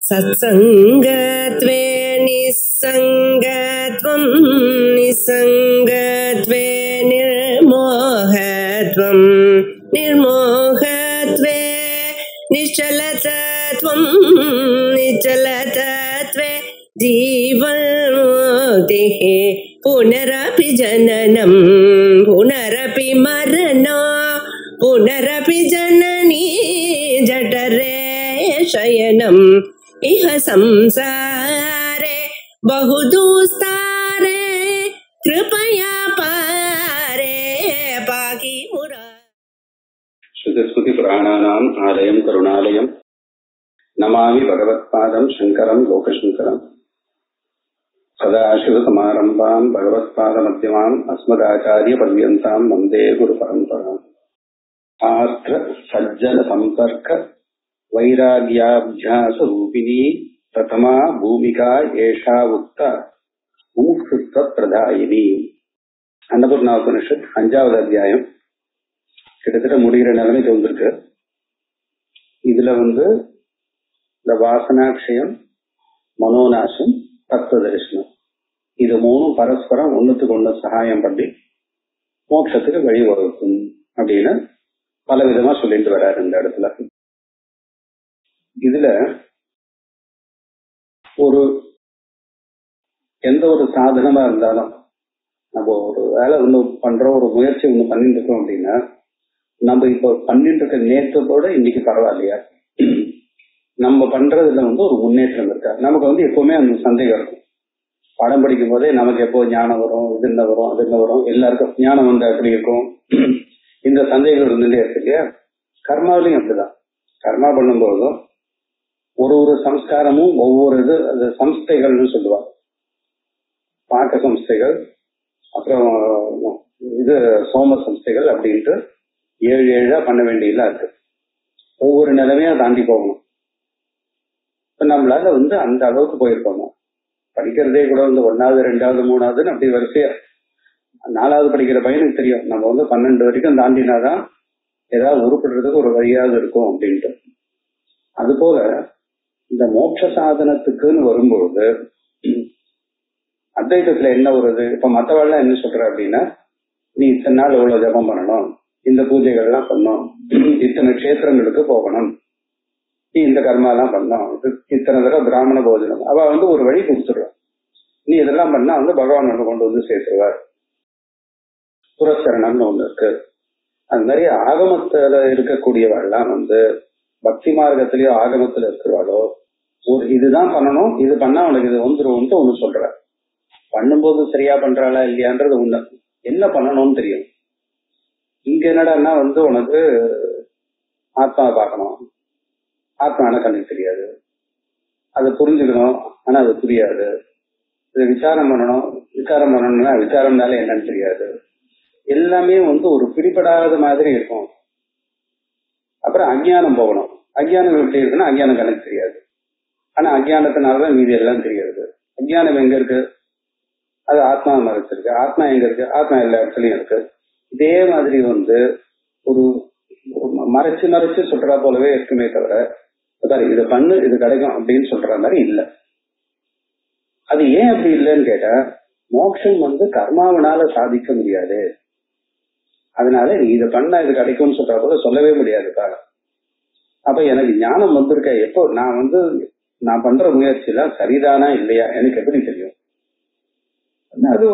सत्संगत्वे निस्संगत्वं निस्संगत्वे निर्मोहत्वं निर्मोहत्वे निश्चलतत्वं निश्चलतत्वे जीवन्मुक्तिः पुनरपि जननं पुनरपि मरणं पुनरपि जननी जठरे शयनम् इह संसारे बहुदुस्तारे कृपया पारे पाहि मुरारे। श्रुतिस्मृति पुराणानाम् आलयं करुणालयं नमामि भगवत्पादं शङ्करं लोकशङ्करं सदाशिवसमारम्भां भगवत्पादमध्यमाम् अस्मदाचार्यपर्यन्तां वन्दे गुरुपरम्पराम्। शास्त्र सज्जन संपर्क वैराग्याभ्यास रूपिणी प्रथमा भूमिका एषा उक्ता मुमुक्षुत्व प्रदायिनी। अन्नपूर्णा उपनिषत् 5வது அத்தியாயம் கிட்டத்தட்ட முடிகிற நிலைமைக்கு வந்திருக்கு. இதுல இந்த வாசனாட்சயம், மனோநாசம், தத்துவ தரிசனம், இது மூணும் பரஸ்பரம் ஒண்ணுத்துக்கு ஒண்ணு சகாயம் பண்ணி மோட்சத்துக்கு வழிவகுக்கும் அப்படின்னு பல விதமா சொல்லிட்டு வர்றாரு இந்த இடத்துல. இதுல எந்த ஒரு சாதனமா இருந்தாலும் நம்ம ஒரு வேலை ஒண்ணு பண்றோம், ஒரு முயற்சி ஒண்ணு பண்ணிட்டு இருக்கோம் அப்படின்னா, நம்ம இப்போ பண்ணிட்டு இருக்க நேற்றத்தோட இன்னைக்கு பரவாயில்லையா, நம்ம பண்றதுல ஒரு முன்னேற்றம் இருக்கா? நமக்கு எப்பவுமே அந்த சந்தேகம் இருக்கும். பாடம் படிக்கும் போதே நமக்கு எப்போ ஞானம் வரும், இது என்ன வரும், அது என்ன வரும், எல்லாருக்கும் ஞானம் வந்தா எப்படி இருக்கும், இந்த சந்தேகம் இருந்துட்டே இருக்கு இல்லையா? கர்மாவிலையும் அப்படிதான். கர்மா பண்ணும்போதும் ஒரு சம்ஸ்காரமும் ஒவ்வொரு அது சம்ஸ்தைகள்னு சொல்லுவாங்க. பாக்க சம்ஸ்தைகள், அப்புறம் சோம சம்ஸ்தைகள் அப்படின்ட்டு 7 பண்ண வேண்டியதெல்லாம் இருக்கு. ஒவ்வொரு நிலைமையா தாண்டி போகணும். இப்ப நம்மளால அந்த அளவுக்கு போயிருக்கோம். படிக்கிறதே கூட 1வது 2வது 3வதுன்னு அப்படி வரிசையா 4வது படிக்கிற பையனுக்கு தெரியும் நம்ம 12 வரைக்கும் தாண்டினாதான் ஏதாவது உருப்படுறதுக்கு ஒரு வழியாவது இருக்கும் அப்படின்ட்டு. அது போல இந்த மோட்ச சாதனத்துக்குன்னு வரும்பொழுது அத்வைதத்துல என்ன வருது? இப்ப மத்தவாள்லாம் என்ன சொல்ற அப்படின்னா, நீ இத்தனை நாள் இவ்வளவு ஜபம் பண்ணணும், இந்த பூஜைகள் எல்லாம் பண்ணணும், இத்தனை கஷேத்திரங்களுக்கு போகணும், நீ இந்த கர்மா எல்லாம் பண்ணணும், இத்தனை தடவை பிராமண போஜனம், அவ ஒரு வழி கொடுத்துடுற, நீ இதெல்லாம் பண்ணா பகவான் கொண்டு சேர்த்துருவார். புரஸ்கரணம்னு ஒண்ணு இருக்கு. அது மாதிரி ஆகமத்துல இருக்கக்கூடியவெல்லாம் பக்தி மார்க்கத்திலயோ ஆகமத்துல இருக்கிறவாளோ இதுதான் பண்ணணும், இது பண்ணா அவனுக்கு இது வந்துரும்னு ஒண்ணு சொல்ற. பண்ணும்போது சரியா பண்றாளா இல்லையான்றது ஒண்ணு, என்ன பண்ணணும்னு தெரியும். இங்க என்னடான்னா உனக்கு ஆத்மா பார்க்கணும், ஆத்மான கண்ணுக்கு தெரியாது, அதை புரிஞ்சுக்கணும் ஆனா அது புரியாது. இதை விசாரம் பண்ணணும்னா விசாரம்னால என்னன்னு தெரியாது. எல்லாமே ஒரு பிடிபடாத மாதிரி இருக்கும். அப்புறம் அஞ்ஞானம் போகணும். அஞ்ஞானம் எப்படி இருக்குன்னா, அஞ்ஞானம் கணக்கு தெரியாது, ஆனா அஞ்ஞானத்தினாலதான் மீதி எல்லாம் தெரியாது. அஞ்ஞானம் எங்க இருக்கு? அது ஆத்மா மறைச்சிருக்கு. ஆத்மா எங்க இருக்கு? ஆத்மா எல்லா இடத்துலயும் இருக்கு. இதே மாதிரி ஒரு மறைச்சு மறைச்சு சொல்றா போலவே இருக்குமே தவிர, இதை பண்ணு இது கிடைக்கும் அப்படின்னு சொல்ற மாதிரி இல்ல. அது ஏன் அப்படி இல்லைன்னு கேட்டா, மோட்சம் கர்மாவனால சாதிக்க முடியாது. அதனால நீ இதை பண்ணா இது கிடைக்கும்னு சொல்றா போல சொல்லவே முடியாதுப்பா. அப்ப எனக்கு ஞானம் வந்திருக்க எப்போ நான் பண்ற முயற்சி எல்லாம் சரிதானா இல்லையா எனக்கு எப்படி தெரியும்? அது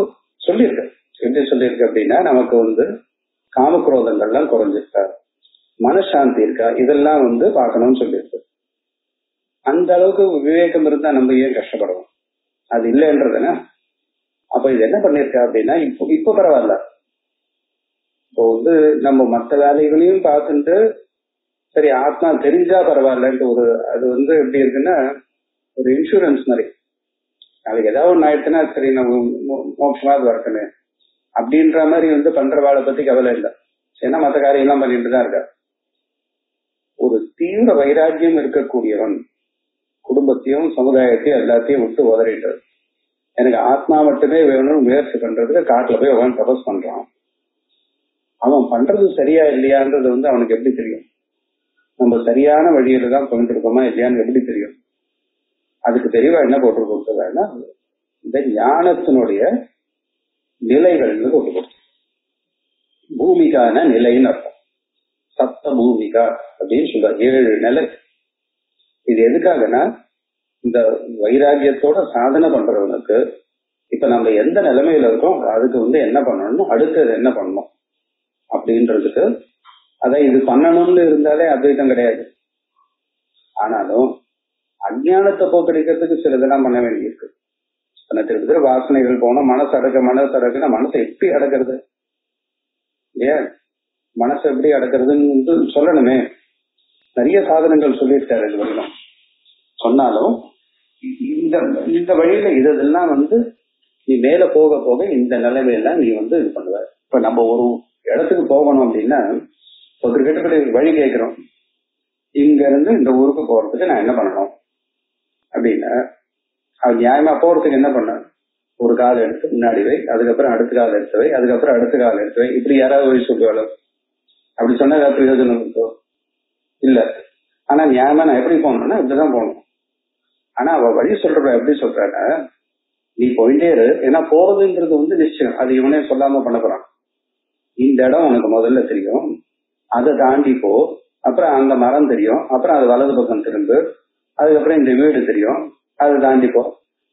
சொல்லியிருக்க. எப்படி சொல்லியிருக்க அப்படின்னா, நமக்கு காமக்ரோதங்கள்லாம் குறைஞ்சிருக்கா, மனசாந்தி இருக்கா, இதெல்லாம் பார்க்கணும்னு சொல்லியிருக்கு. அந்த அளவுக்கு விவேகம் இருந்தா நம்ம ஏன் கஷ்டப்படுவோம்? அது இல்லைன்றதுன்னா, அப்ப இது என்ன பண்ணிருக்கா அப்படின்னா, இப்ப பரவாயில்ல. இப்போ நம்ம மற்ற வேலைகளையும் பார்த்துட்டு சரி ஆத்மா தெரிஞ்சா பரவாயில்லன்ட்டு அது எப்படி இருக்குன்னா, ஒரு இன்சூரன்ஸ் மாதிரி. நாளைக்கு ஏதாவது ஒண்ணு ஆயிடுச்சுன்னா சரி நம்ம மோட்சமாவது வரட்டுமே அப்படின்ற மாதிரி பண்ற வேலை பத்தி கவலை இல்லை. ஏன்னா மற்ற காரியம் எல்லாம் பண்ணிட்டு தான் இருக்கா. ஒரு தீவிர வைராக்கியம் இருக்கக்கூடியவன் குடும்பத்தையும் சமுதாயத்தையும் எல்லாத்தையும் விட்டு உதறிட்டு எனக்கு ஆத்மா மட்டுமே வேணும்னு முயற்சி பண்றதுக்கு காட்டுல போய் அவன் தபஸ் பண்றான். அவன் பண்றது சரியா இல்லையான்றது அவனுக்கு எப்படி தெரியும்? நம்ம சரியான வழியில தான் போயிட்டு இருக்கோமா இல்லையான்னு எப்படி தெரியும்? அதுக்கு தெளிவா என்ன போட்டு கொடுத்ததுன்னா இந்த ஞானத்தினுடைய நிலைகள்னு போட்டு கொடுத்து, பூமிக்கான நிலைன்னு அர்த்தம். சப்த பூமிகா அப்படின்னு சொல்ற 7 நிலை. இது எதுக்காகனா இந்த வைராகியத்தோட சாதனை பண்றவனுக்கு இப்ப நம்ம எந்த நிலைமையில இருக்கோம் அதுக்கு என்ன பண்ணணும், அடுத்தது என்ன பண்ணணும் அப்படின்றதுக்கு. அதான் இது பண்ணணும்னு இருந்தாலே அத்வைத்தம் கிடையாது. ஆனாலும் அஜ்ஞானத்தை போக்கடிக்கிறதுக்கு சிலதெல்லாம் பண்ண வேண்டியிருக்கு. திருப்பி வாசனைகள் போனோம், மனசு அடக்குன்னா மனசை எப்படி அடக்கிறது இல்லையா? மனசை எப்படி அடக்கிறதுன்னு சொல்லணுமே. நிறைய சாதனங்கள் சொல்லியிருக்காரு இது வரைக்கும். சொன்னாலும் இந்த வழியில இதெல்லாம் நீ மேல போக போக இந்த நிலைமையெல்லாம் நீ இது பண்ணுவ. இப்ப நம்ம ஒரு இடத்துக்கு போகணும் அப்படின்னா ஒரு கிட்ட வழி கேட்கிறோம், இங்க இருந்து இந்த ஊருக்கு போறதுக்கு நான் என்ன பண்ணணும் அப்படின்னா, அது நியாயமா போறதுக்கு என்ன பண்ண, ஒரு கால் எடுத்து முன்னாடி வை, அதுக்கப்புறம் அடுத்த கால் எடுத்து வை, அதுக்கப்புறம் அடுத்த கால் எடுத்து வை. இப்படி யாராவது வழி சொல்லுவாளோ? அப்படி சொன்னா ஏதாவது பிரயோஜனம் இருக்கோ? இல்ல. ஆனா நியாயமா நான் எப்படி போகணும்னா இப்படிதான் போகணும். ஆனா அவ வழி சொல்றப்ப எப்படி சொல்றான்னா, நீ போயிட்டே இரு, ஏன்னா போறதுன்றது நிச்சயம். அது இவனே சொல்லாம பண்ண போறான். இந்த இடம் உனக்கு முதல்ல தெரியும், அதை தாண்டி போ, அப்புறம் அந்த மரம் தெரியும், அப்புறம் அது வலது பக்கம் திரும்பு, அதுக்கப்புறம் இந்த வீடு தெரியும், அதை தாண்டி போ.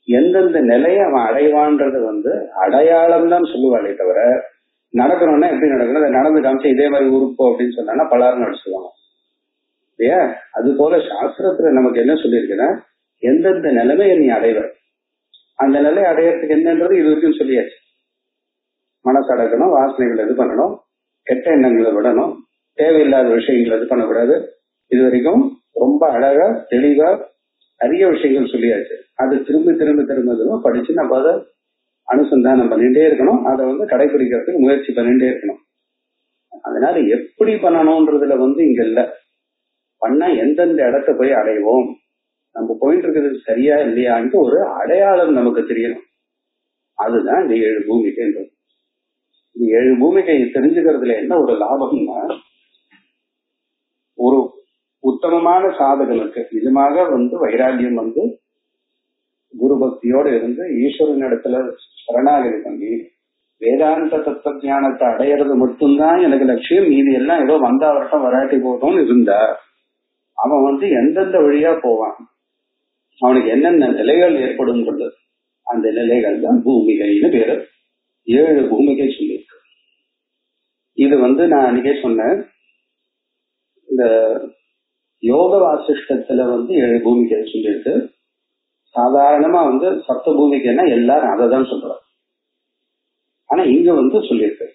எந்தெந்த நிலையை அவன் அடைவான்றது அடையாளம் தான் சொல்லுவாளே தவிர, நடக்கணும்னா எப்படி நடக்கணும், அதை நடந்து காமிச்சு இதே மாதிரி ஊருக்கு போ அப்படின்னு சொன்னா பலாரும் நடிச்சுவாங்க இல்லையா? அது போல சாஸ்திரத்துல நமக்கு என்ன சொல்லியிருக்குன்னா, எந்தெந்த நிலைமையை நீ அடைவ, அந்த நிலையை அடையறதுக்கு என்னன்றது இது வரைக்கும் சொல்லியாச்சு. மனசு அடக்கணும், வாசனைகள் இது பண்ணணும், கெட்ட எண்ணங்களை விடணும், தேவையில்லாத விஷயங்கள் இது பண்ணக்கூடாது. இது வரைக்கும் ரொம்ப அழகா தெளிவா நிறைய விஷயங்கள் சொல்லியாச்சு. அது திரும்ப திரும்ப திரும்ப படிச்சு நம்ம அதை அனுசந்தானம் பண்ணிட்டே இருக்கணும். அதை கடைபிடிக்கிறதுக்கு முயற்சி பண்ணிட்டே இருக்கணும். அதனால எப்படி பண்ணணும்ன்றதுல இங்க இல்ல, பண்ணா எந்தெந்த இடத்த போய் அடைவோம், நம்ம போயிட்டு இருக்கிறது சரியா இல்லையான்ட்டு ஒரு அடையாளம் நமக்கு தெரியணும். அதுதான் இந்த 7 பூமிகைன்றது. இந்த 7 பூமிகை தெரிஞ்சுக்கிறதுல என்ன ஒரு லாபம்னா, ஒரு உத்தமமான சாதகனுக்கு நிஜமாக வைராகியம் குரு பக்தியோடு இருந்து ஈஸ்வரனிடத்துல சரணாகதி பண்ணி வேதாந்த தத்துவ ஞானத்தை அடையிறது மட்டும்தான் எனக்கு லட்சியம், மீதி எல்லாம் ஏதோ வந்தா வருஷம் வராட்டி போட்டோம்னு இருந்தா அவன் எந்தெந்த வழியா போவான், அவனுக்கு என்னென்ன நிலைகள் ஏற்படும் கொண்டு அந்த நிலைகள் தான் பூமிகைன்னு பேரு. 7 பூமிகை சொல்லியிருக்கு. இது நான் அன்னைக்கே சொன்னேன், இந்த யோக வாசிஷ்டத்துல 7 பூமிகை சொல்லியிருக்கு. சாதாரணமா சப்த பூமிகைன்னா எல்லாரும் அதை தான் சொல்றாங்க. ஆனா இங்க சொல்லியிருக்கு.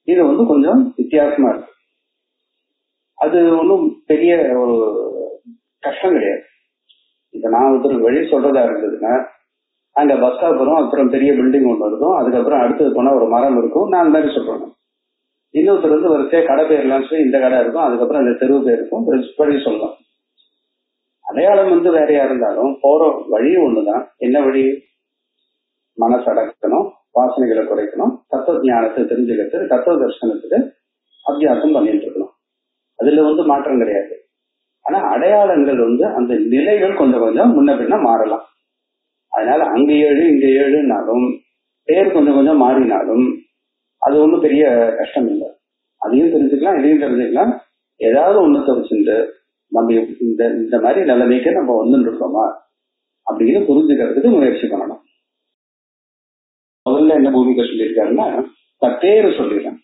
இது கொஞ்சம் வித்தியாசமா இருக்கு. அது ஒன்றும் பெரிய ஒரு கஷ்டம் கிடையாது. இப்ப நான் ஒருத்தருக்கு வழி சொல்றதா இருந்ததுன்னா, அங்க பஸ் ஸ்டாப் வரும், அப்புறம் பெரிய பில்டிங் ஒன்று இருக்கும், அதுக்கப்புறம் அடுத்தது போனா ஒரு மரம் இருக்கும், நான் அந்த மாதிரி சொல்றேன். இன்னொருத்தர் வரிசையா கடை பேர்லாம் சொல்லி இந்த கடை இருக்கும், அதுக்கப்புறம் அந்த தெருவு பேர் இருக்கும், வழி சொல்லலாம். அடையாளம் வேறையா இருந்தாலும் போற வழி ஒண்ணுதான். என்ன வழி? மனசு அடக்கணும், வாசனைகளை குறைக்கணும், தத்துவ ஞானத்தை தெரிஞ்சுக்கிறது, தத்துவ தரிசனத்துக்கு அபியாசம் பண்ணிட்டு இருக்கணும். அதுல மாற்றம் கிடையாது. ஆனா அடையாளங்கள் அந்த நிலைகள் கொஞ்சம் கொஞ்சம் முன்ன பின்ன மாறலாம். அதனால அங்க 7 இங்க 7னாலும் பேர் கொஞ்சம் கொஞ்சம் மாறினாலும் அது ஒன்றும் பெரிய கஷ்டம் இல்லை. அதையும் தெரிஞ்சுக்கலாம், இதையும் தெரிஞ்சுக்கலாம். ஏதாவது ஒண்ணு தெரிஞ்சுட்டு நம்ம இந்த மாதிரி நிலைமைக்கு நம்ம வந்துட்டு இருக்கோமா அப்படின்னு புரிஞ்சுக்கிறதுக்கு முயற்சி பண்ணணும். முதல்ல என்ன பூமிகை சொல்லியிருக்காருன்னா, பேரு சொல்லிடுறேன்.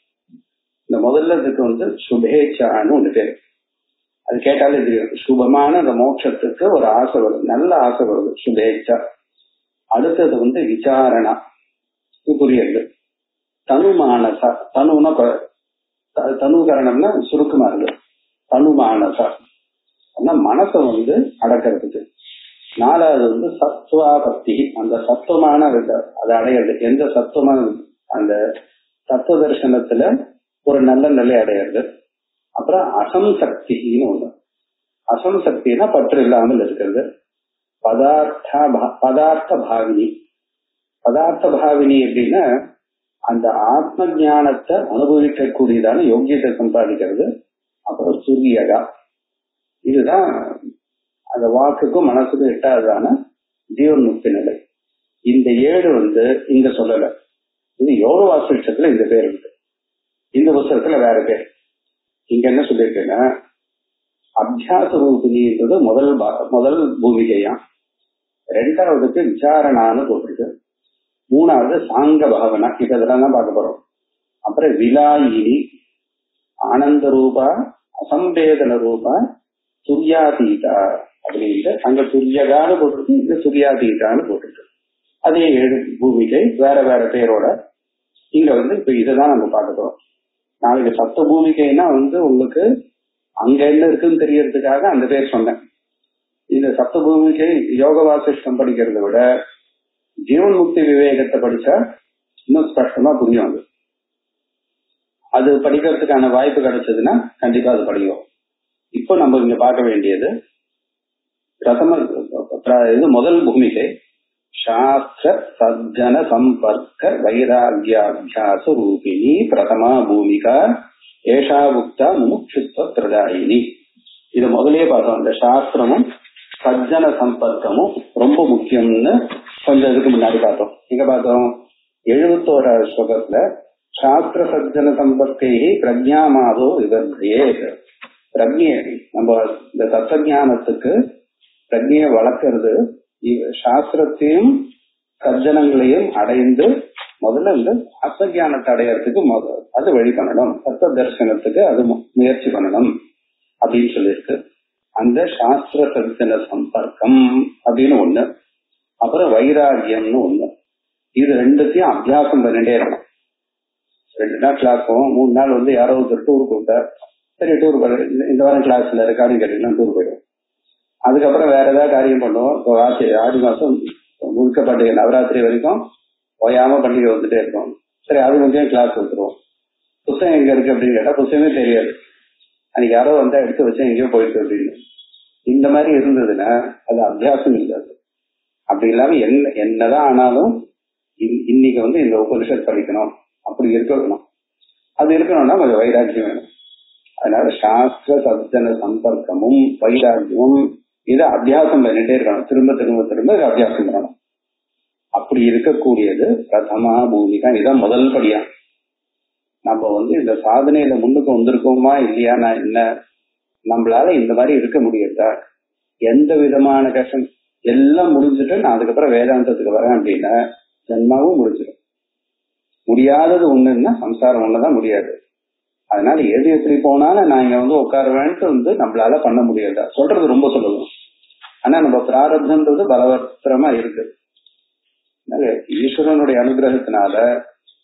இந்த முதல்ல இதுக்கு சுபேச்சான்னு ஒண்ணு பேரு. அது கேட்டாலே தெரியும், சுபமான அந்த மோட்சத்துக்கு ஒரு ஆசை வருது, நல்ல ஆசை வருது, சுபேச்சா. அடுத்தது விசாரணா, இது புரியுது. தனுமானசா, தனுனா தனுகரணம்னா சுருக்கமா இருக்கு. தனுமானசா மனசை அடக்கிறதுக்கு. 4வது சத்வா பக்தி, அந்த சத்துவமான அதை அடையிறது. எந்த சத்துவமான அந்த தத்துவ தரிசனத்துல ஒரு நல்ல நிலை அடையிறது. அப்புறம் அசம்சக்தின்னு ஒண்ணு. அசம்சக்தினா பற்று இல்லாமல் இருக்கிறது. பதார்த்த பாவினி. பதார்த்த பாவினி அப்படின்னா அந்த ஆத்ம ஞானத்தை அனுபவிக்க கூடியதான யோகியத்தை சம்பாதிக்கிறது. அப்புறம் சூரியகா, இதுதான் அந்த வாக்குக்கும் மனசுக்கும் எட்டாததான ஜீவன் முக்தி நிலை. இந்த 7 இங்க சொல்லல. இது யோக வாசிஷ்டத்துல இந்த பேர் இருக்கு, இந்த புத்தகத்துல வேற பேர். இங்க என்ன சொல்லியிருக்கேன்னா, அபியாச ரூபினின்றது முதல் பூமிகையா, 2வதுக்கு விசாரணான்னு போட்டிருக்கு, 3வது சாங்க பாவனா, இப்ப இதெல்லாம் தான் பார்க்க போறோம். அப்புறம் விலாயினி, ஆனந்த ரூபா, அசம்பேதன ரூபா, துரியாதீதா அப்படின்ட்டு அங்க துரியகான்னு போட்டிருக்கு, இங்க துரியாதீதான்னு போட்டிருக்கு. அதே 7 பூமிகை வேற வேற பேரோட இங்க இப்ப இதைதான் நம்ம பார்க்க போறோம். நாளைக்கு சப்த பூமிகைன்னா உங்களுக்கு அங்க என்ன இருக்குன்னு தெரியறதுக்காக அந்த பேர் சொன்னேன். இந்த சப்த பூமிகை யோக வாசிஷ்டம் படிக்கிறத விட ஜீவன் முக்தி விவேகத்தை படிச்சா இன்னும் ஸ்பஷ்டமா புரியும். அது படிக்கிறதுக்கான வாய்ப்பு கிடைச்சதுன்னா கண்டிப்பா அது படிக்கும். இப்போ நம்ம இங்க பார்க்க வேண்டியது முதல் பூமிகை சாஸ்திர சஜ்ஜன சம்பர்க்க வைராகியாபியாச ரூபிணி பிரதமா பூமிகா ஏஷா புக்தா முமுட்சுத்வ பிரதாயினி. இது முதலே பார்த்தோம். இந்த சாஸ்திரமும் சஜ்ஜன சம்பர்க்கமும் ரொம்ப முக்கியம்னு கொஞ்சம் இதுக்கு முன்னாடி பார்த்தோம். இங்க பார்த்தோம் 71வது ஸ்லோகத்துல சாஸ்திர சஜ்ஜன சம்பர்க்கை பிரஜா மாதோ விவர்த்தையே. பிரஜையை நம்ம இந்த தத்துவஞானத்துக்கு பிரஜையை வளர்க்கறது சாஸ்திரத்தையும் சஜ்ஜனங்களையும் அடைந்து முதல்ல இந்த ஆத்மஞானத்தை அடையறதுக்கு அது வழி பண்ணணும், தத்துவ தரிசனத்துக்கு அது முயற்சி பண்ணணும் அப்படின்னு சொல்லியிருக்கு. அந்த சாஸ்திர சஜ்ஜன சம்பர்க்கம் அப்படின்னு ஒண்ணு, அப்புறம் வைராகியம்னு ஒண்ணு. இது 2த்தையும் அபியாசம் பண்ணிட்டே இருக்கணும். 2 நாள் கிளாஸ் போவோம், 3 நாள் யாரோ ஒருத்தர் டூர் கூப்பிட்டார், சரி டூர் இந்த வாரம் கிளாஸ்ல ரெக்கார்டிங் கேட்டீங்கன்னா டூர் போயிடும். அதுக்கப்புறம் வேற ஏதாவது காரியம் பண்ணுவோம். இப்போ ஆடி மாசம் முழுக்க பண்டிகை நவராத்திரி வரைக்கும் ஓயாம பண்டிகை வந்துட்டே இருக்கும். சரி அது கொஞ்சம் கிளாஸ் கொடுத்துருவோம். புத்தகம் எங்க இருக்கு அப்படின்னு கேட்டா புத்தகமே தெரியாது. அன்னைக்கு யாரோ எடுத்து வச்சா எங்கேயோ போயிருக்கு அப்படின்னு. இந்த மாதிரி இருந்ததுன்னா அது அபியாசம் இல்லாது. அப்படி இல்லாம என்னதான் ஆனாலும் இன்னைக்கு இந்த உபனிஷத் படிக்கணும் அப்படி இருக்கணும். அது இருக்கணும்னா கொஞ்சம் வைராக்கியம் வேணும். அதனால சாஸ்திர சஜ்ஜன சம்பர்க்கமும் வைராக்கியமும் இதை அபியாசம் பண்ணிட்டே இருக்கணும். திரும்ப திரும்ப திரும்ப இதை அபியாசம் பண்ணணும். அப்படி இருக்கக்கூடியது பிரதமா பூமிகா. இதான் முதல் படியா. நம்ம இந்த சாதனையில முன்னுக்கு வந்திருக்கோமா இல்லையா, நான் என்ன நம்மளால இந்த மாதிரி இருக்க முடியாதா, எந்த விதமான கஷ்டம் எல்லாம் முடிஞ்சுட்டு நான் அதுக்கப்புறம் வேதாந்தத்துக்கு வரேன் அப்படின்னா ஜன்மாவும் முடிஞ்சிடும். முடியாதது ஒண்ணுன்னா சம்சாரம் ஒண்ணுதான் முடியாது. அதனால எது எப்படி போனாலும் நான் இங்க உட்காருவேன்ட்டு நம்மளால பண்ண முடியாதா. சொல்றது ரொம்ப சொல்லணும். ஆனா நம்ம பிராரப்தன்றது பலவத்திரமா இருக்கு. ஈஸ்வரனுடைய அனுகிரகத்தினால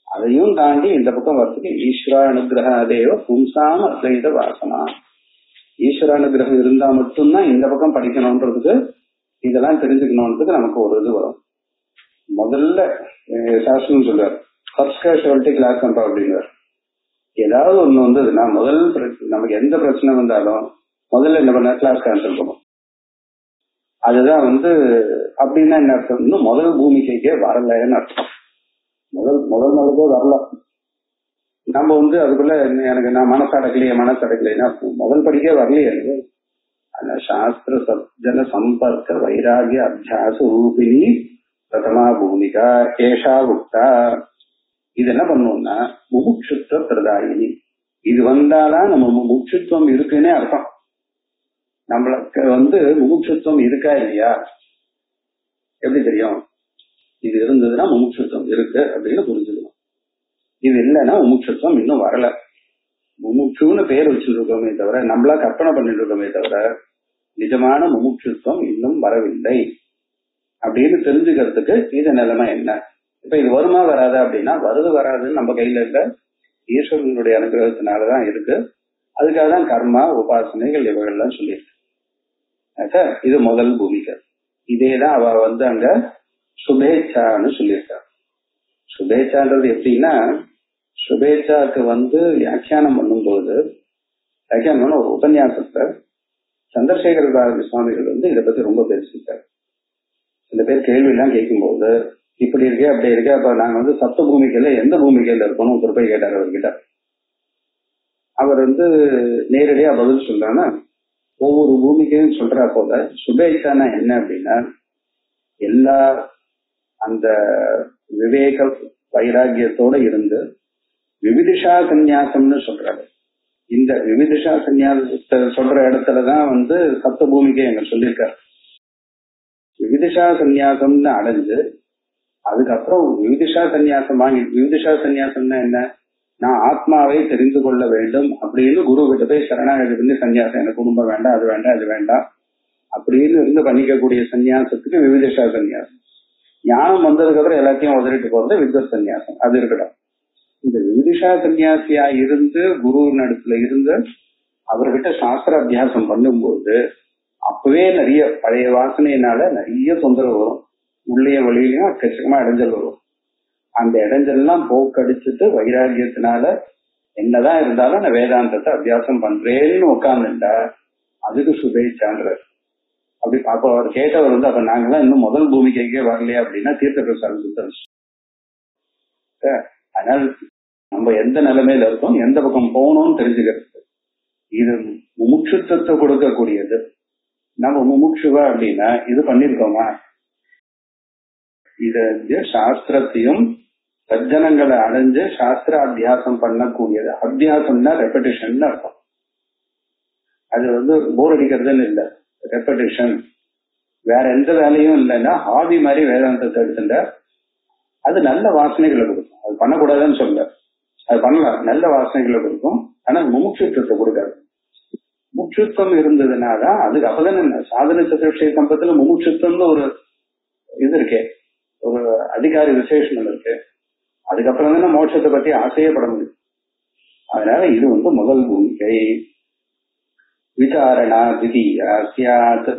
அதையும் தாண்டி இந்த பக்கம் வர்றதுக்கு ஈஸ்வர அனுகிரக தேவ பும்சாம அத்வைத வாசனா. ஈஸ்வர அனுகிரகம் இருந்தா மட்டும்தான் இந்த பக்கம் படிக்கணும்ன்றதுக்கு இதெல்லாம் தெரிஞ்சுக்கணும்ன்றதுக்கு நமக்கு ஒரு இது வரும். முதல்ல சாஸ்திரம் சொல்றாரு, ஃபர்ஸ்ட் கேஷுவாலிட்டி கிளாஸ் பண்றோம் அப்படிங்கிறார். ஏதாவது ஒண்ணு வந்ததுன்னா முதல் நமக்கு எந்த பிரச்சனை வந்தாலும் முதல்ல என்ன பண்ண கிளாஸ் கேன்சல் பண்ணும். அதுதான் அப்படின்னா என்ன அர்த்தம், இன்னும் முதல் பூமிக்கைக்கே வரலன்னு அர்த்தம். முதல் நாளுக்கே வரல. நம்ம அதுக்குள்ள எனக்கு நான் மனசடக்கலைன்னா முதல் படிக்கே வரலையே. அந்த சாஸ்திர சஜ்ஜன சம்பர்க்க வைராகிய அபியாச ரூபிணி பிரதமா பூமிகா ஏஷா உக்தா. இது என்ன பண்ணுவோம்னா முமுட்சுத்வ பிரதாயினி. இது வந்தாதான் நம்ம முமுட்சுத்துவம் இருக்குன்னே அர்த்தம். நம்மளுக்கு முமுட்சுத்துவம் இருக்கா இல்லையா எப்படி தெரியும்? இது இருந்ததுன்னா முமுட்சுத்துவம் இருக்கு அப்படின்னு புரிஞ்சுக்கணும். இது இல்லைன்னா முமுட்சுத்துவம் இன்னும் வரல. முமுட்சுன்னு பேர் வச்சுருக்கோமே தவிர, நம்மளா கற்பனை பண்ணிட்டு இருக்கோமே தவிர நிஜமான முமுட்சுத்துவம் இன்னும் வரவில்லை அப்படின்னு தெரிஞ்சுக்கிறதுக்கு இது நிலைமை என்ன. இப்ப இது வருமா வராதா அப்படின்னா வருது வராதுன்னு நம்ம கையில இல்ல, ஈஸ்வரனுடைய அனுகிரகத்தினாலதான் இருக்கு. அதுக்காக தான் கர்மா உபாசனைகள் இவைகள்லாம் சொல்லியிருக்கு. இது முதல் பூமிகை. இதேதான் அவ அங்க சுபேச்சான்னு சொல்லியிருக்கா. சுபேச்சான்றது எப்படின்னா, சுபேச்சாக்கு வியாக்கியானம் பண்ணும்போது வியாக்கியானம் ஒரு உபன்யாசத்தை சந்திரசேகர பாரதி சுவாமிகள் இதை பத்தி ரொம்ப பேசிட்டார். சில பேர் கேள்வி எல்லாம் கேட்கும்போது இப்படி இருக்கே அப்படி இருக்கே, அப்ப நாங்க சப்த பூமிக்கையில எந்த பூமிக்கையில இருக்கணும் ஒருத்தர் போய் கேட்டார் அவர்கிட்ட. அவர் நேரடியா பதில் சொல்லாம ஒவ்வொரு பூமிக்கையும் சொல்றா போல சுபேட்சானா என்ன அப்படின்னா எல்லா அந்த விவேக வைராகியத்தோட இருந்து விவிதிஷா சந்நியாசம்னு சொல்றாரு. இந்த விவிதிஷா சந்நியாசத்தை சொல்ற இடத்துலதான் சப்த பூமிக்கை எங்க சொல்லியிருக்காரு. விவிதிஷா சந்நியாசம்னு அடைஞ்சு அதுக்கப்புறம் விவிதிஷா சந்நியாசம் வாங்கி, விவிதிஷா சந்நியாசம்னா என்ன, நான் ஆத்மாவை தெரிந்து கொள்ள வேண்டும் அப்படின்னு குரு கிட்ட போய் சரணாகதி பண்ணி சன்னியாசம், எனக்கு குடும்பம் வேண்டாம், அது வேண்டாம், அது வேண்டாம் அப்படின்னு இருந்து பண்ணிக்கக்கூடிய சன்னியாசத்துக்கு விவிதிஷா சன்னியாசம். ஞானம் வந்ததுக்கு அப்புறம் எல்லாத்தையும் உதறிட்டு போறது வித்வத் சன்னியாசம். அது இருக்கட்டும். இந்த விவிதிஷா சன்னியாசியா இருந்து குரு இடத்துல இருந்து அவர்கிட்ட சாஸ்திர அபியாசம் பண்ணும்போது அப்பவே நிறைய பழைய வாசனையினால நிறைய தொந்தரவு வரும். உள்ளே வழியிலையும் அக்கச்சக்கமா இடைஞ்சல் வரும். அந்த இடைஞ்சல்லாம் போக்கடிச்சுட்டு வைராகியத்தினால என்னதான் இருந்தாலும் நான் வேதாந்தத்தை அபியாசம் பண்றேன்னு உட்கார்ந்துட்டா அதுக்கு சுபேச்சான்ற. அப்படி அப்ப அவர் கேட்டவர் அப்ப நாங்கெல்லாம் இன்னும் முதல் பூமிக்கைக்கே வரலையா அப்படின்னா தீர்த்த பிரசாரம் புத்தர். அதனால நம்ம எந்த நிலைமையில இருக்கோம், எந்த பக்கம் போகணும்னு தெரிஞ்சுக்கிறது இது முமுட்சுத்தத்தை கொடுக்கக்கூடியது. நம்ம முமுட்சுவா அப்படின்னா இது பண்ணிருக்கோமா, இது சாஸ்திரத்தையும் சஜ்ஜனங்களை அடைஞ்சு சாஸ்திர அபியாசம் பண்ணக்கூடியது. அபியாசம்னா ரெப்படிஷன் அர்த்தம். அது போர் அடிக்கிறதுன்னு இல்லை, ரெப்படிஷன். வேற எந்த வேலையும் இல்லைன்னா ஹாபி மாதிரி வேதாந்தத்தை எடுத்துட்டா அது நல்ல வாசனைகளை கொடுக்கும். அது பண்ணக்கூடாதுன்னு சொல்ல, அது பண்ணலாம், நல்ல வாசனைகளை கொடுக்கும். ஆனா முமுட்சுத்துவத்தை கொடுக்காது. முமுட்சுத்துவம் இருந்ததுனாதான் அதுக்கு அப்பதானே சாதன சதுஷ்டய சம்பத்துல முமுட்சுத்துவம்னு ஒரு இது இருக்கே, ஒரு அதிகாரி விசேஷங்கள் இருக்கு. அதுக்கப்புறம் தானே மோட்சத்தை பத்தி ஆசையப்பட முடியும். அதனால இது முதல் பூமிகை. விசாரணா திதியா சியாத்.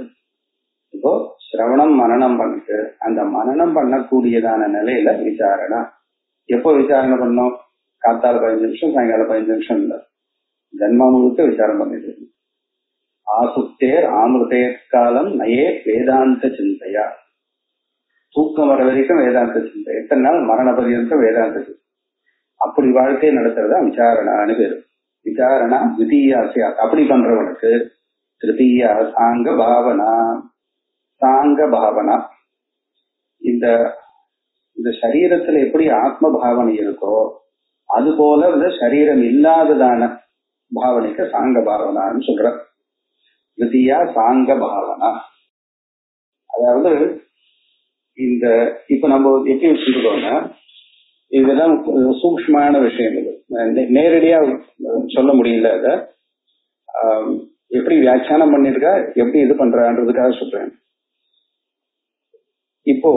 இப்போ சிரவணம் மனனம் பண்ணிட்டு அந்த மனனம் பண்ணக்கூடியதான நிலையில விசாரணா. எப்போ விசாரணை பண்ணோம், காத்தால 15 நிமிஷம், சாயங்காலம் 15 நிமிஷம் இல்ல, ஜன்மா முழுக்க விசாரம் பண்ணிட்டு. ஆசுத்தேர் ஆமிருதேர் காலம் நயே வேதாந்த சிந்தையா. தூக்கம் வர வரைக்கும் வேதாந்த சிந்தை, எத்தனை நாள் மரண பரியந்தம் வேதாந்த சிந்தை. அப்படி வாழ்க்கையை நடத்துறதா விசாரணான்னு பேரு. விசாரணா திதீயாசியா. அப்படி பண்றவனுக்கு திருத்தீயா சாங்க பாவனா. சாங்க பாவனா இந்த சரீரத்துல எப்படி ஆத்ம பாவனை இருக்கோ அது போல சரீரம் இல்லாததான பாவனைக்கு சாங்க பாவனான்னு சொல்ற. திருத்தீயா சாங்க பாவனா. அதாவது இந்த இப்ப நம்ம எப்படி வச்சுருக்கோம்னா இதெல்லாம் சூக்ஷ்மமான விஷயங்கள், நேரடியா சொல்ல முடியல. அத எப்படி வியாக்கியானம் பண்ணிருக்கா, எப்படி இது பண்றான்றதுக்காக சொல்றேன். இப்போ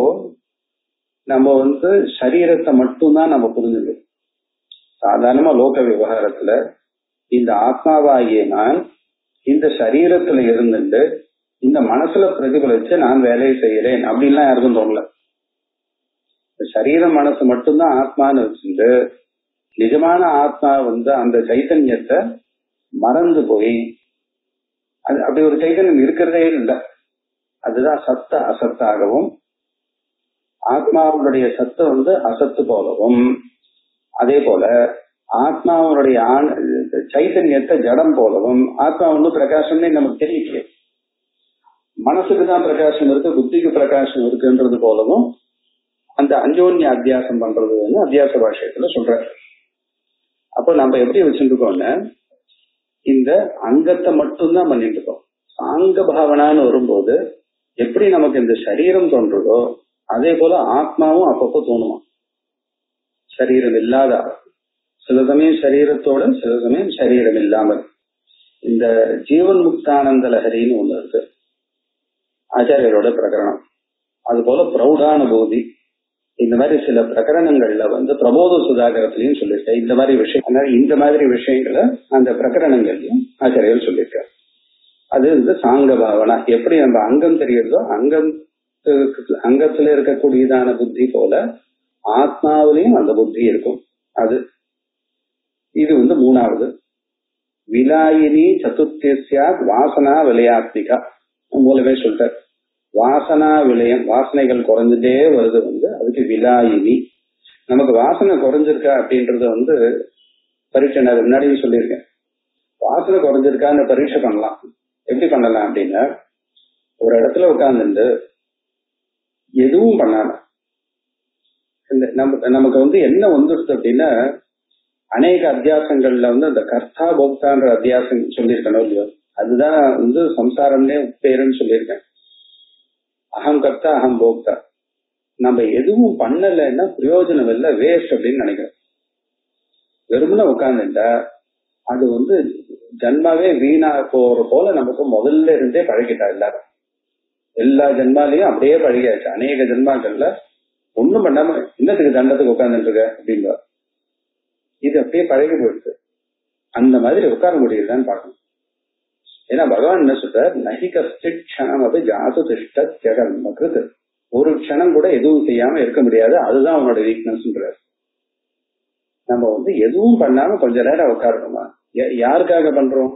நம்ம சரீரத்தை மட்டும்தான் நம்ம புரிஞ்சுக்கணும். சாதாரணமா லோக விவகாரத்துல இந்த ஆத்மாவாகிய நான் இந்த சரீரத்துல இருந்துட்டு இந்த மனசுல பிரதிபலிச்சு நான் வேலையை செய்யறேன் அப்படின்லாம் யாருக்கும் தோணல. சரீரம் மனசு மட்டும்தான் ஆத்மான்னு வச்சுட்டு நிஜமான ஆத்மா அந்த சைத்தன்யத்தை மறந்து போய் அது அப்படி ஒரு சைத்தன்யம் இருக்கிறதே இல்லை. அதுதான் சத்த அசத்தாகவும் ஆத்மாவுடைய சத்து அசத்து போலவும், அதே போல ஆத்மாவுடைய சைத்தன்யத்தை ஜடம் போலவும், ஆத்மா பிரகாசம்னே நமக்கு தெரியலையே, மனசுக்கு தான் பிரகாசம் இருக்கு, புத்திக்கு பிரகாசம் இருக்குன்றது போலவும் அந்த அஞ்சோன்ய அத்தியாசம் பண்றது அத்தியாச பாஷயத்துல சொல்ற. அப்போ நம்ம எப்படி வச்சுருக்கோம்னா இந்த அங்கத்தை மட்டும்தான் பண்ணிட்டு இருக்கோம். சாங்க பாவனான்னு வரும்போது எப்படி நமக்கு இந்த சரீரம் தோன்றுதோ அதே போல ஆத்மாவும் அப்பப்போ தோணுமா. சரீரம் இல்லாத சில சமயம் சரீரத்தோட, சில சமயம் சரீரம் இல்லாமல். இந்த ஜீவன் முக்தானந்த லஹரின்னு ஒண்ணு இருக்கு, ஆச்சாரியரோட பிரகரணம். அது போல பிரௌடானுபூதி, இந்த மாதிரி சில பிரகரணங்கள்ல பிரபோத சுதாகரத்திலையும் சொல்லியிருக்கேன். இந்த மாதிரி விஷயம், இந்த மாதிரி விஷயங்களை அந்த பிரகரணங்கள்லயும் ஆச்சாரியர் சொல்லியிருக்காரு. அது சாங்க பாவனா. எப்படி நம்ம அங்கம் தெரியுறதோ அங்கத்துல இருக்கக்கூடியதான புத்தி போல ஆத்மாவிலையும் அந்த புத்தி இருக்கும். அது இது மூணாவது. விலாயினி சதுர்த்தியா வாசனா விளையாத்மிகா. மூலமே சொல்றார், வாசனா விலயம், வாசனைகள் குறைஞ்சுட்டே வருது. அதுக்கு விலாயினி. நமக்கு வாசனை குறைஞ்சிருக்கா அப்படின்றத பரீட்சை முன்னாடியும் சொல்லியிருக்கேன். வாசனை குறைஞ்சிருக்கான்னு பரீட்சை பண்ணலாம். எப்படி பண்ணலாம் அப்படின்னா, ஒரு இடத்துல உட்கார்ந்துட்டு எதுவும் பண்ணாம நமக்கு வந்து என்ன வந்துடுது அப்படின்னா, அநேக அத்தியாசங்கள்ல வந்து அந்த கர்த்தா போக்தான்ற அத்தியாசம் சொல்லியிருக்கணும் இல்லையோ, அதுதான் வந்து சம்சாரம்னே பேருன்னு சொல்லியிருக்கேன். அகம் கர்த்தா அகம் போக்தா. நம்ம எதுவும் பண்ணலைன்னா பிரயோஜனம் இல்லை, வேஸ்ட் அப்படின்னு நினைக்கிறோம். வெறுமனே உட்கார்ந்துட்டா அது வந்து ஜன்மாவே வீணா போற போல நமக்கு முதல்ல இருந்தே பழகிட்டா. எல்லா ஜென்மாலையும் அப்படியே பழகியாச்சு. அநேக ஜென்மாக்கள்ல ஒண்ணும் பண்ணாம இன்னத்துக்கு தண்டத்துக்கு உட்கார்ந்துட்டு இருக்க அப்படின்ற இது அப்படியே பழகி போயிடுது. அந்த மாதிரி உட்கார முடியுதுன்னு பார்க்கணும். ஏன்னா பகவான் என்ன சொல்றார், நகி கஷ்டித் க்ஷணம் அப்படி ஜாது திஷ்ட ஜெகன்ம கிருத். ஒரு க்ஷணம் கூட எதுவும் செய்யாம இருக்க முடியாது, அதுதான் அவனோட வீக்னஸ்ன்றார். நம்ம வந்து எதுவும் பண்ணாம கொஞ்ச நேரம் உட்காரணுமா? யாருக்காக பண்றோம்?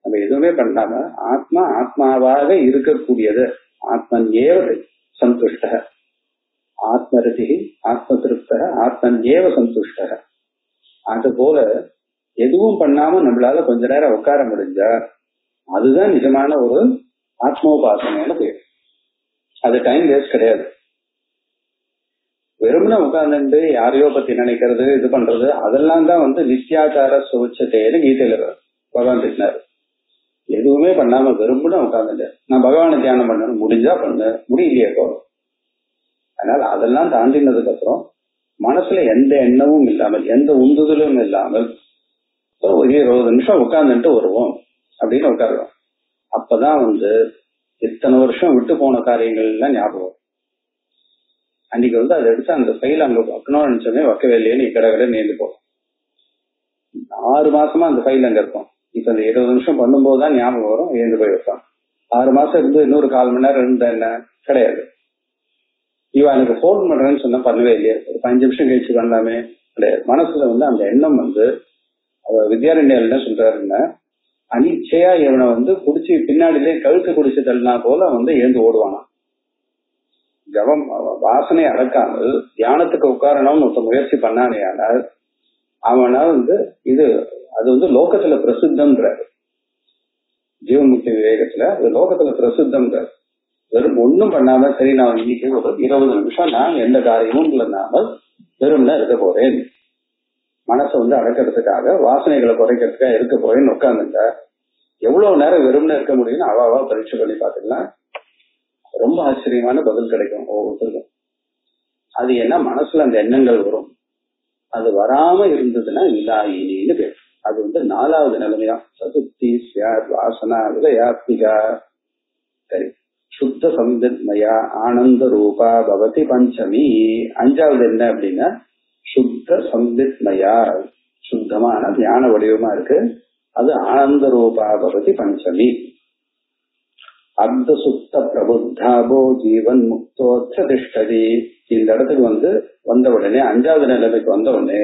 நம்ம எதுவுமே பண்ணாம ஆத்மா ஆத்மாவாக இருக்கக்கூடியது, ஆத்மன் ஏவ சந்துஷ்ட, ஆத்மரதி ஆத்ம திருப்த ஆத்மன் ஏவ சந்துஷ்ட. அது போல எதுவும் பண்ணாம நம்மளால கொஞ்ச நேரம் உட்கார முடிஞ்சா அதுதான் நிஜமான ஒரு ஆத்மோபாசனையான பேர். அது டைம் வேஸ்ட் கிடையாது. வெறுமனே உட்கார்ந்து யாரையோ பத்தி நினைக்கிறது, இது பண்றது, அதெல்லாம் தான் வந்து நித்யாச்சார சுவச்சத்தைன்னு கீதையில பகவான் திட்டினாரு. எதுவுமே பண்ணாம வெறுமனே உட்கார்ந்துட்டு நான் பகவானை தியானம் பண்ணணும், முடிஞ்சா பண்ணு, முடியலையே போறோம். அதனால அதெல்லாம் தாண்டினதுக்கு அப்புறம் மனசுல எந்த எண்ணமும் இல்லாமல் எந்த உந்துதலும் இல்லாமல் ஒரு 20 நிமிஷம் உட்கார்ந்துட்டு வருவோம் அப்படின்னு உட்காருவோம். அப்பதான் வந்து இத்தனை வருஷம் விட்டு போன காரியங்கள் எல்லாம் ஞாபகம். அன்னைக்கு வந்து அதை எடுத்து அந்த ஃபைல் அங்க வைக்கணும்னு நினைச்சோமே, வைக்கவே இல்லையே கடை நேர்ந்து போகும். 6 மாசமா அந்த ஃபைல் அங்க இருக்கும். இப்ப இந்த 20 நிமிஷம் பண்ணும்போது தான் ஞாபகம் வரும், ஏந்து போய் வைப்பான். 6 மாசம் இருந்து இன்னொரு 1/4 மணி நேரம் இருந்தா என்ன கிடையாது. இவன் எனக்கு போன் பண்றேன்னு சொன்னா பண்ணவே இல்லையே, ஒரு 5 நிமிஷம் கழிச்சு பண்ணலாமே கிடையாது. மனசுல வந்து அந்த எண்ணம் வந்து வித்யாரண்யர் என்ன சொல்றாருன்னா, அனிச்சையா இவனை வந்து குடிச்சு பின்னாடிலே கழுத்து குடிச்சு தள்ளினா போல வந்து ஏந்து ஓடுவானா. ஜபம் வாசனை அடக்காமல் தியானத்துக்கு உட்காரணும்னு ஒருத்த முயற்சி பண்ணானே, ஆனால் அவனா வந்து இது அது வந்து லோகத்துல பிரசித்தம்ன்றாரு. ஜீவன்முக்தி விவேகத்துல அது லோகத்துல பிரசித்தம்ன்றாரு. வெறும் ஒன்னும் பண்ணாம சரி நான் இன்னைக்கு ஒரு 20 நிமிஷம் நான் எந்த காரியமும் இல்லாமல் வெறும்னா இருக்க போறேன், மனசை வந்து அடக்கிறதுக்காக வாசனைகளை குறைக்கிறதுக்காக இருக்க போறேன்னு உட்கார்ந்துட்ட எவ்வளவு நேரம் வெறும்னா இருக்க முடியும்னு அவாவா பரீட்சை பண்ணி பார்த்துக்கலாம். ரொம்ப ஆச்சரியமான பதில் கிடைக்கும் ஒவ்வொருத்தருக்கும். அது என்ன, மனசுல அந்த எண்ணங்கள் வரும். அது வராம இருந்ததுன்னா இலாயினின்னு பேர். அது வந்து 4வது நிலைமையா. சதுர்த்தி வாசனா விதயாத்மிகா. சரி, சுத்த சம்வித்மயா ஆனந்த ரூபா பவதி பஞ்சமி. 5வது என்ன அப்படின்னா சுத்த சம்வித்மயா, சுத்தமான ஞான வடிவமா இருக்கு, அது ஆனந்த ரூபா பவதி பஞ்சமி. அர்த்த சுத்த பிரபுத்தாபோ ஜீவன் முக்தோத்திஷ்டதி. இந்த இடத்துக்கு வந்து வந்த உடனே 5வது நிலைமைக்கு வந்த உடனே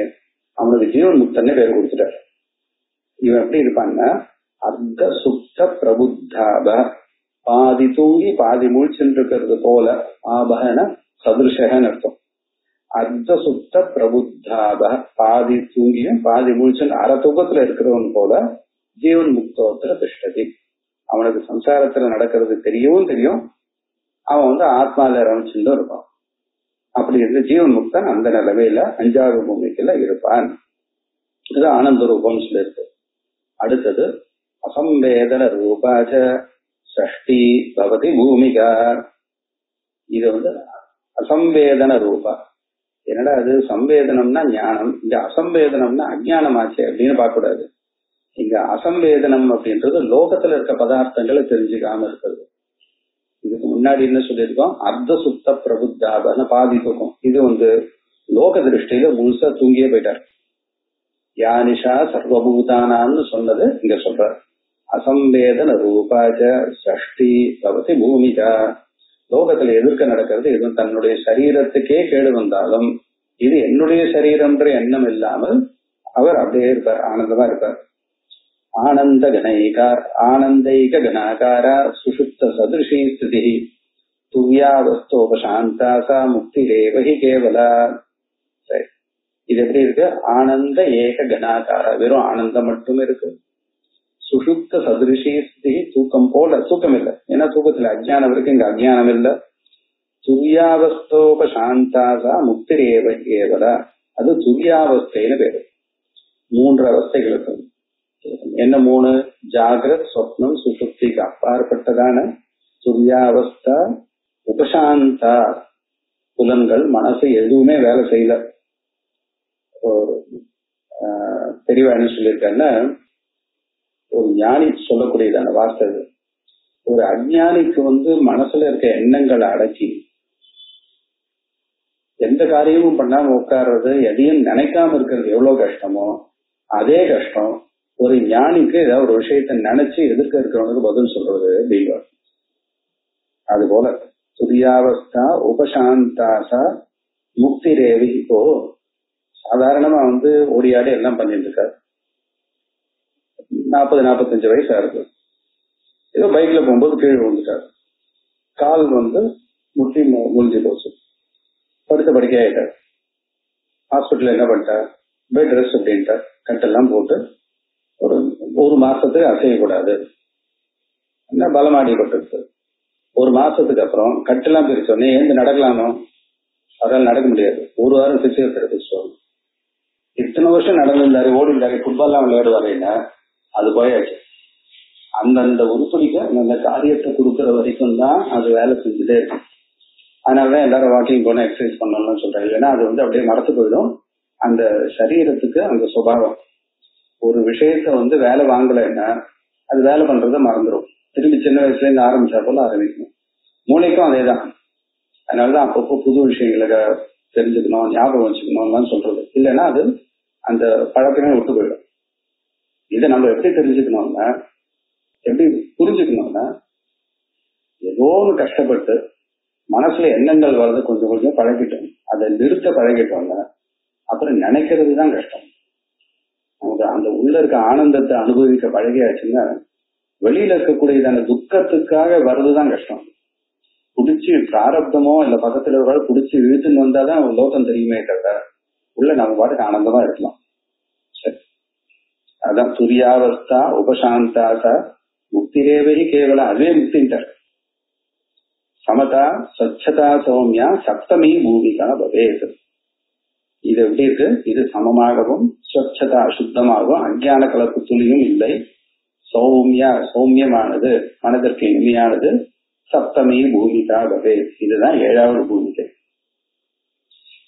அவனுக்கு ஜீவன் முக்தன்னே பேர் கொடுத்துட்டார். இவன் எப்படி இருப்பான்னா அர்த்த சுத்த பிரபுத்தாப, பாதி தூங்கி பாதி முழிச்சுட்டு இருக்கிறது போல, ஆபகன சதுருஷகன்னு அர்த்தம். அர்த்த சுத்த பிரபுத்தாப, பாதி தூங்கியும் பாதி முழிச்சுட்டு அரை தூக்கத்துல இருக்கிறவன் போல ஜீவன் முக்தோத்திர திஷ்டதி. அவனுக்கு சம்சாரத்துல நடக்கிறது தெரியும், அவன் வந்து ஆத்மால ரமிச்சுட்டு இருப்பான். அப்படி இருந்து ஜீவன் முக்தன் அந்த நிலைமையில 5வது பூமிக்குள்ள இருப்பான். இது ஆனந்த ரூபம் சொல்லிருக்கு. அடுத்தது அசம்வேதன ரூபாச்ச ஷஷ்டி பவதி பூமிகா. இது வந்து அசம்வேதன ரூபா. என்னடா அது, சம்வேதனம்னா ஞானம், இங்க அசம்வேதனம்னா அஜ்ஞானமாச்சு அப்படின்னு பார்க்க கூடாது. இங்க அசம்வேதனம் அப்படின்றது லோகத்துல இருக்க பதார்த்தங்களை தெரிஞ்சுக்காம இருக்கிறது. இதுக்கு முன்னாடி என்ன சொல்லியிருக்கோம், அர்த்த சுத்த பிரபுத்தாபன பாதி தூக்கம். இது வந்து லோக திருஷ்டியில முழுசா தூங்கியே போயிட்டார். யானிஷா சர்வபூதானான்னு சொன்னது இங்க சொல்ற. அசம்வேதன ரூபாச்ச ஷஷ்டி பவதி பூமிகா. லோகத்துல எதிர்க்க நடக்கிறது எதுவும் தன்னுடைய சரீரத்துக்கே கேடு வந்தாலும் இது என்னுடைய சரீரம்ன்ற எண்ணம் இல்லாமல் அவர் அப்படியே இருப்பார், ஆனந்தமா இருப்பார். ஆனந்த கணைகார் ஆனந்தைக கணாகாரா சுஷுப்த சதுஷி ஸ்திதி துவ்யாவஸ்தோபசாந்தாசா முக்தி ரேவஹி கேவலா. சரி, இது எப்படி இருக்கு, ஆனந்த ஏக கணாகாரா, வெறும் ஆனந்தம் மட்டும் இருக்கு. சுஷுப்த சதிருஷி ஸ்திதி, தூக்கம் போல தூக்கம் இல்லை. ஏன்னா தூக்கத்துல அஜ்ஞானம் இருக்கு, இங்க அஜ்ஞானம் இல்லை. துரியாவஸ்தோபசாந்தாசா முக்திரேவ ஏவல, அது துரியாவஸ்தைன்னு பேரு. 3 அவஸ்தைகளுக்கு என்ன 3? ஜாகிரத், சொப்னம், சுஷுப்திக்கு அப்பாற்பட்டதான துரியாவஸ்தா, உபசாந்தா, புலன்கள் மனசு எதுவுமே வேலை செய்யல. தெளிவா என்ன சொல்லியிருக்காருன்னா, ஒரு ஞானி சொல்லக்கூடியதான வார்த்தை. ஒரு அஞ்ஞானிக்கு மனசுல இருக்க எண்ணங்களை அடக்கி எந்த காரியமும் பண்ணாம உட்கார்றது, எதையும் நினைக்காம இருக்கிறது எவ்வளவு கஷ்டமோ அதே கஷ்டம் ஒரு ஞானிக்கு ஏதாவது ஒரு விஷயத்த நினைச்சு எதிர்க்க இருக்கிறவங்களுக்கு பதில் சொல்றது அப்படிங்கிற. அதுபோல துரியாவஸ்தா உபசாந்தாசா முக்தி ரேவி. இப்போ சாதாரணமா ஓடியாடி எல்லாம் பண்ணிட்டு இருக்காரு. 40-45 வயசா இருக்கு. ஏதோ பைக்ல போகும்போது கீழே விழுந்துட்டாரு. கால் முட்டி முறிஞ்சு போச்சு. படுத்த படுக்கை ஆயிட்டார். ஹாஸ்பிட்டல் என்ன பண்ணிட்டார், பெட் ரெஸ்ட் அப்படின்ட்டார். கட்டெல்லாம் போட்டு ஒரு மாசத்துக்கு அசையக்கூடாது, என்ன பலமாடிப்பட்டிருக்கு. 1 மாசத்துக்கு அப்புறம் கட்டெல்லாம் பிரிச்சோடனே எழுந்து நடக்கலாமோ, அவரால் நடக்க முடியாது. 1 வாரம் பிசியோதெரபிஸ்ட் சொல்லணும். இத்தனை வருஷம் நடந்திருந்தாரு, ஓடிந்தாரு, ஃபுட்பால்லாம் விளையாடுவாருன்னா அது போயாச்சு. அந்தந்த உருப்படிக்கு அந்த காரியத்தை கொடுக்கற வரைக்கும் தான் அது வேலை செஞ்சுட்டே இருக்கும். அதனாலதான் எல்லாரும் வாக்கிங் போனா எக்ஸசைஸ் பண்ணணும்னு சொல்றாங்க. இல்லைன்னா அது அப்படியே மறந்து போயிடும். அந்த சரீரத்துக்கு அந்த சுபாவம் ஒரு விஷயத்த வேலை வாங்கலைன்னா அது வேலை பண்றத மறந்துடும். திரும்பி சின்ன வயசுல இருந்து ஆரம்பிச்சா போல ஆரம்பிக்கணும். மூளைக்கும் அதேதான். அதனாலதான் அப்பப்போ புது விஷயங்களை தெரிஞ்சுக்கணும், ஞாபகம் வச்சுக்கணும்லாம் சொல்றது. இல்லைன்னா அது அந்த பழக்கமே விட்டு போயிடும். இதை நம்ம எப்படி தெரிஞ்சுக்கணும்னா, எப்படி புரிஞ்சுக்கணும்னா, ஏதோ ஒன்று கஷ்டப்பட்டு மனசுல எண்ணங்கள் வர்றது கொஞ்சம் கொஞ்சம் பழகிட்டோம். அதை நிறுத்த பழகிட்டோம்னா அப்புறம் நினைக்கிறது தான் கஷ்டம். அந்த உள்ள இருக்க ஆனந்தத்தை அனுபவிக்க பழகியாச்சுன்னா வெளியில இருக்கக்கூடியதான துக்கத்துக்காக வர்றதுதான் கஷ்டம். புடிச்சு பிராரப்தமோ இல்ல பக்கத்துல ஒரு புடிச்சு இழுத்துன்னு வந்தாதான் லோகம் தெரியுமே தவிர உள்ள நம்ம பாட்டுக்கு ஆனந்தமா இருக்கலாம். சரி, அதான் துரியாவஸ்தா உபசாந்தாசா முக்திரேவரி கேவலம், அதுவே முக்தின்ட்டார். சமதா ஸ்வச்சதா சௌமியா சப்தமி பூமிகா பவேத். இது எப்படி இருக்கு? இது சமமாகவும் ஸ்வச்சதா சுத்தமாகவும் அஞ்ஞான கலப்பு துளியும் இல்லை. சௌமியா சௌமியமானது, மனதிற்கு இனிமையானது. சப்தமி பூமிகா பவேத், இதுதான் 7வது பூமிகை.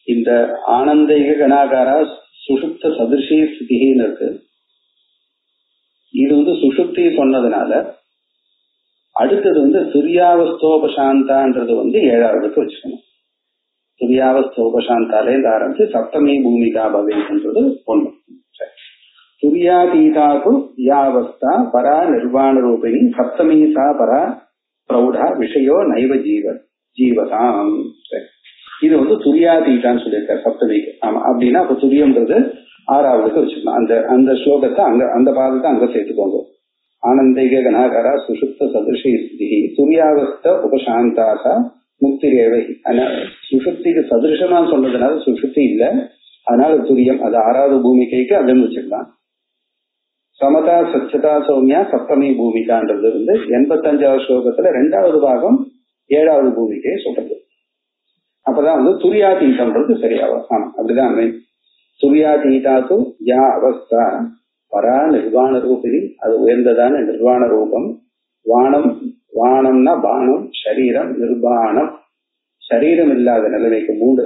இந்த ஆனந்தைக கணாகாரா சுஷுப்த சதிருஷி ஸ்திதின்னு இருக்கு. இது சுஷுப்தி சொன்னதுனால அடுத்தது துரியாவஸ்தோபசாந்தான்றது 7வதுக்கு வச்சுக்கணும். துரியாவஸ்தோபசாந்தாலேருந்து ஆரம்பிச்சு சப்தமி பூமிகா பவேத்ன்றது 1. துரியாதீதாது யாவஸ்தா பரா நிர்வாண ரூபிணி சப்தமி சா பரா பிரௌடா விஷயோ நைவ ஜீவதாம். இது துரியாதீதான்னு சொல்லியிருக்காரு சப்தமிக்கு. ஆமா, அப்படின்னா அப்ப துரியம்ன்றது 6வதுக்கு வச்சுக்கலாம். அந்த ஸ்லோகத்தை அந்த பாதத்தை அங்க சேர்த்துக்கோங்க. ஆனந்தைக கணாகாரா சுஷுப்த சதிருஷி ஸ்திதி துரியாவஸ்த உபசாந்தாசா முக்தி ரேவை. சுஷுப்திக்கு சதிருஷமா சொன்னதுனால சுஷுப்தி இல்லை, அதனால துரியம். அது 6வது பூமிகைக்கு அதுன்னு வச்சுக்கலாம். சமதா சச்சதா சௌமியா சப்தமி பூமிகான்றது 85வது ஸ்லோகத்துல 2வது பாகம் 7வது பூமிகையை சொல்றது. அப்பதான் துரியாதீதம்ன்றது சரியாகும். ஆமா, அப்படிதான். துரியாதீதாது யா அவஸ்தா பரா நிர்வாண ரூபிணி, அது உயர்ந்ததான நிர்வாண ரூபம். வானம், வானம்னா பானம், சரீரம், நிர்வாணம் சரீரம் இல்லாத நிலைமைக்கு 3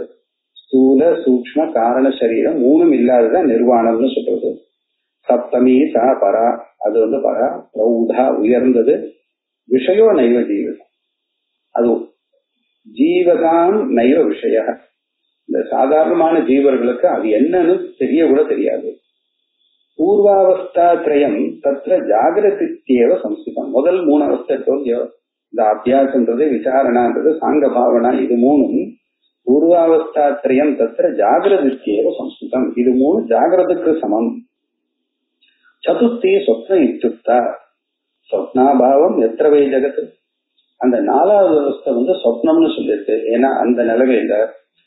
ஸ்தூல சூக்ஷ்ம காரண சரீரம் 3ம் இல்லாததான் நிர்வாணம்னு சொல்றது. சப்தமி சா பரா, அது பரா பிரௌடா உயர்ந்தது. விஷயோ நைவ ஜீவதம், அது ஜீவகாம் நைவ விஷய. இந்த சாதாரணமான ஜீவர்களுக்கு அது என்னன்னு தெரிய கூட தெரியாது. பூர்வாவஸ்தாத்ரயம் தத்ர ஜாகிரதித்யேவ சம்ஸ்கிருதம். முதல் 3 அவஸ்தை இந்த அபியாசன்றது, விசாரணான்றது, சாங்க பாவனா, இது 3ம் பூர்வாவஸ்தாத்ரயம் தத்ர ஜாகிரதித்யேவ சம்ஸ்கிருதம். இது 3 ஜாகிரதுக்கு சமம். சதுர்த்தி சொப்ன இத்யுக்தா சொப்னாபாவம் எத்திரவை ஜெகத். அந்த 4வது அவஸ்தை சொப்னம்னு சொல்லிருக்கு. ஏன்னா அந்த நிலைமையில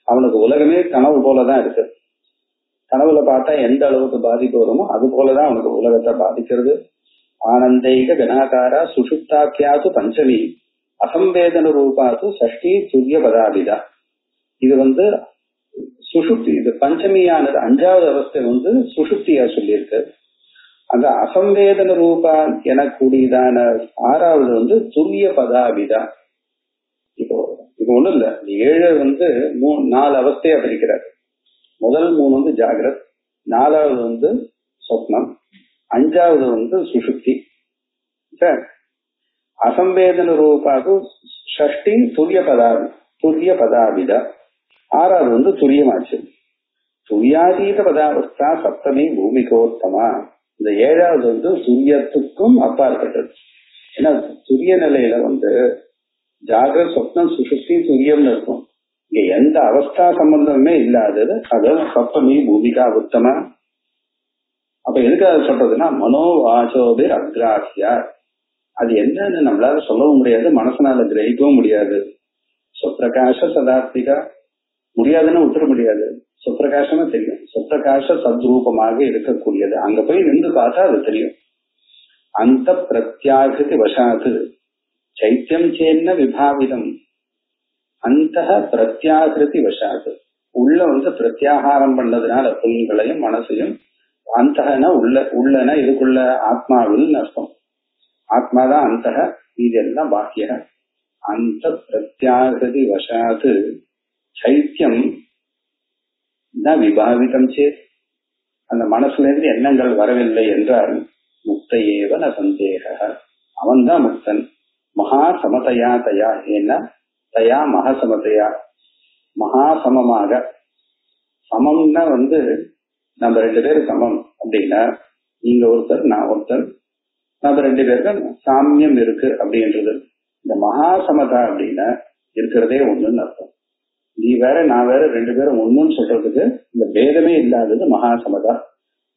அவனுக்கு உலகமே கனவு போலதான் இருக்கு. கனவுல பார்த்தா எந்த அளவுக்கு பாதிப்பு வருமோ அது போலதான் அவனுக்கு உலகத்தை பாதிக்கிறது. ஆனந்தைக கணாகாரா சுஷுப்தாக்கியாது பஞ்சமி அசம்வேதன ரூபாது சஷ்டி துரிய பதாபிதா. இது சுஷுப்தி, இது பஞ்சமியானது அஞ்சாவது அவஸ்தை சுஷுப்தியா சொல்லியிருக்கு. அந்த அசம்வேதன ரூபா எனக்கூடியதான ஆறாவது துரிய பதாபிதா. இப்போ இது ஒண்ணும் இல்ல, 7 4 அவஸ்தையா பிரிக்கிறார். முதல் 3 ஜாகிரத், 4வது சொப்னம், 5வது சுஷுப்தி. அசம்வேதன ரூபாது ஷஷ்டி துரிய பதாபிதா, 6வது துரியமாச்சு. துரியாதீத பதாவஸ்தா சப்தமி பூமிகோத்தமா. இந்த 7வது துரியத்துக்கும் அப்பாற்பட்டது. ஏன்னா துரிய நிலையில ஜாகிரத் சொப்னம் சுஷுப்தி துரியம்னு இருக்கும். இங்க எந்த அவஸ்தா சம்பந்தமே இல்லாதது அது சப்தமி பூமிகா உத்தம. அப்ப எதுக்காக சொல்றதுன்னா மனோவாச்சோபிர் அக்ராஹ்யா. அது என்னன்னு நம்மளால சொல்லவும் முடியாது, மனசனால கிரகிக்கவும் முடியாது. சொப்பிரகாச சதார்த்திகா முடியாதுன்னு விட்டுற முடியாது. சொப்பிரகாசமா தெரியும், சொப்பிரகாச சத்ரூபமாக இருக்கக்கூடியது. அங்க போய் நின்று பார்த்தா அது தெரியும். அந்த பிரத்யாகிருதி வசாது சைத்தியம் சேன்ன விபாவிதம். அந்த பிரத்யாகிருதி வசாது உள்ள பிரத்யாகாரம் பண்ணதுனால புலன்களையும் மனசையும், அந்தகனா உள்ளனா இதுக்குள்ள ஆத்மாவில் அர்த்தம். ஆத்மாதான் அந்தக, இதெல்லாம் பாக்கிய. அந்த பிரத்யாகிருதி வசாது சைத்தியம் விபாவிதம் சேத். அந்த மனசுல இருந்து எண்ணங்கள் வரவில்லை என்றால் முக்த ஏவ ந சந்தேக, அவன்தான் முக்தன். மகா சமதையா தயா, ஏன்னா தயா மகாசமதையா, மகாசமமாக. சமம்னா நம்ம 2 பேரும் சமம் அப்படின்னா, நீங்க ஒருத்தர் நான் ஒருத்தர், நம்ம 2 பேருக்கு சாமியம் இருக்கு அப்படின்றது. இந்த மகாசமதா அப்படின்னா இருக்கிறதே ஒண்ணுன்னு அர்த்தம். நீ வேற நான் வேற 2 பேரும் ஒண்ணுன்னு சொல்றதுக்கு இந்த பேதமே இல்லாதது மகாசமதா.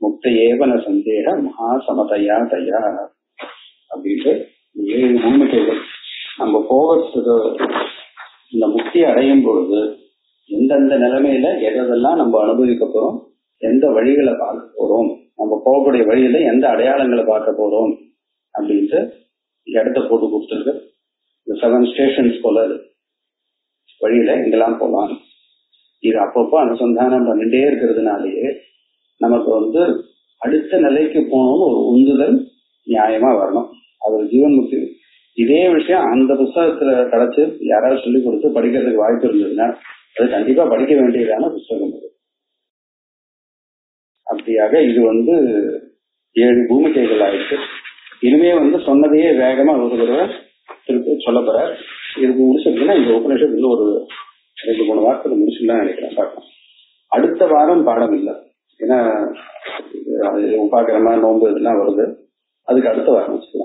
முக்த ஏவன சந்தேக மகாசமதையா தயா அப்படின்ட்டு 7 உண்மைகள். நம்ம போகிறதுக்கு இந்த முக்தி அடையும் பொழுது எந்தெந்த நிலைமையில எதெல்லாம் நம்ம அனுபவிக்க போறோம், எந்த வழிகளை பார்க்க போறோம், நம்ம போகக்கூடிய வழியில எந்த அடையாளங்களை பார்க்க போறோம் அப்படின்ட்டு இடத்த போட்டு கொடுத்துருக்கு. இந்த 7 ஸ்டேஷன்ஸ் போல வழியில எங்கெல்லாம் போகலாம், இது அப்பப்போ அனுசந்தானம் பண்ணிட்டே இருக்கிறதுனாலேயே நமக்கு அடுத்த நிலைக்கு போகணும்னு ஒரு உந்துதல் நியாயமா வரணும். அது ஜீவன் முக்தி. இதே விஷயம் அந்த புத்தகத்துல கிடைச்சு யாராவது சொல்லி கொடுத்து படிக்கிறதுக்கு வாய்ப்பு இருந்ததுன்னா அது கண்டிப்பா படிக்க வேண்டியதான புத்தகம். அப்படியாக இது 7 பூமிகைகள் ஆயிடுச்சு. இனிமே சொன்னதையே வேகமா ஒரு தடவை திருப்பி சொல்ல போற. இதுக்கு முடிச்சிருக்குன்னா இந்த உபநிஷத்துல ஒரு 2-3 வாரத்துல முடிச்சுலாம் நினைக்கிறேன். பார்க்கலாம். அடுத்த வாரம் பாடம் இல்லை, ஏன்னா உபாக்கிரமா நோன்பு இதெல்லாம் வருது. அதுக்கு அடுத்த வாரம் வச்சுக்கலாம்.